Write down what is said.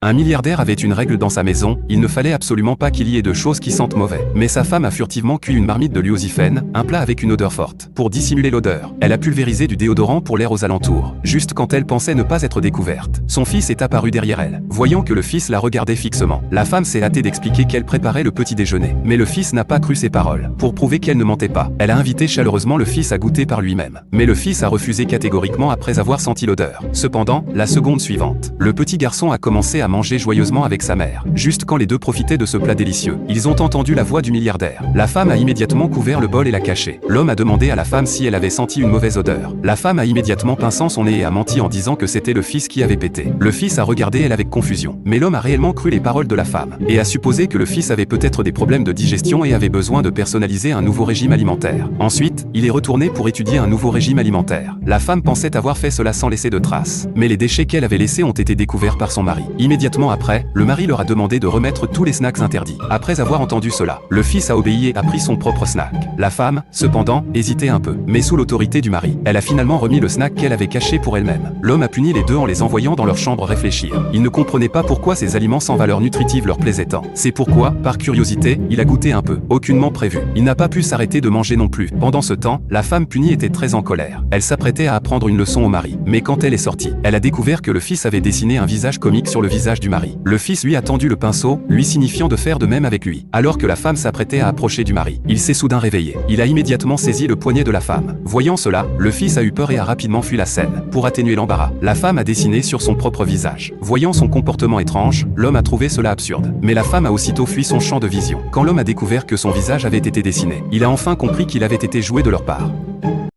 Un milliardaire avait une règle dans sa maison, il ne fallait absolument pas qu'il y ait de choses qui sentent mauvais. Mais sa femme a furtivement cuit une marmite de lyosifène, un plat avec une odeur forte. Pour dissimuler l'odeur, elle a pulvérisé du déodorant pour l'air aux alentours, juste quand elle pensait ne pas être découverte. Son fils est apparu derrière elle. Voyant que le fils la regardait fixement, la femme s'est hâtée d'expliquer qu'elle préparait le petit déjeuner. Mais le fils n'a pas cru ses paroles. Pour prouver qu'elle ne mentait pas, elle a invité chaleureusement le fils à goûter par lui-même. Mais le fils a refusé catégoriquement après avoir senti l'odeur. Cependant, la seconde suivante, le petit garçon a commencé à manger joyeusement avec sa mère. Juste quand les deux profitaient de ce plat délicieux, ils ont entendu la voix du milliardaire. La femme a immédiatement couvert le bol et l'a caché. L'homme a demandé à la femme si elle avait senti une mauvaise odeur. La femme a immédiatement pincé son nez et a menti en disant que c'était le fils qui avait pété. Le fils a regardé elle avec confusion. Mais l'homme a réellement cru les paroles de la femme et a supposé que le fils avait peut-être des problèmes de digestion et avait besoin de personnaliser un nouveau régime alimentaire. Ensuite, il est retourné pour étudier un nouveau régime alimentaire. La femme pensait avoir fait cela sans laisser de traces. Mais les déchets qu'elle avait laissés ont été découverts par son mari. Immédiatement après, le mari leur a demandé de remettre tous les snacks interdits. Après avoir entendu cela, le fils a obéi et a pris son propre snack. La femme, cependant, hésitait un peu. Mais sous l'autorité du mari, elle a finalement remis le snack qu'elle avait caché pour elle-même. L'homme a puni les deux en les envoyant dans leur chambre réfléchir. Il ne comprenait pas pourquoi ces aliments sans valeur nutritive leur plaisaient tant. C'est pourquoi, par curiosité, il a goûté un peu. Aucunement prévu. Il n'a pas pu s'arrêter de manger non plus. Pendant ce temps, la femme punie était très en colère. Elle s'apprêtait à apprendre une leçon au mari. Mais quand elle est sortie, elle a découvert que le fils avait dessiné un visage comique sur le visage du mari. Le fils lui a tendu le pinceau, lui signifiant de faire de même avec lui. Alors que la femme s'apprêtait à approcher du mari, il s'est soudain réveillé. Il a immédiatement saisi le poignet de la femme. Voyant cela, le fils a eu peur et a rapidement fui la scène. Pour atténuer l'embarras, la femme a dessiné sur son propre visage. Voyant son comportement étrange, l'homme a trouvé cela absurde. Mais la femme a aussitôt fui son champ de vision. Quand l'homme a découvert que son visage avait été dessiné, il a enfin compris qu'il avait été joué de leur part.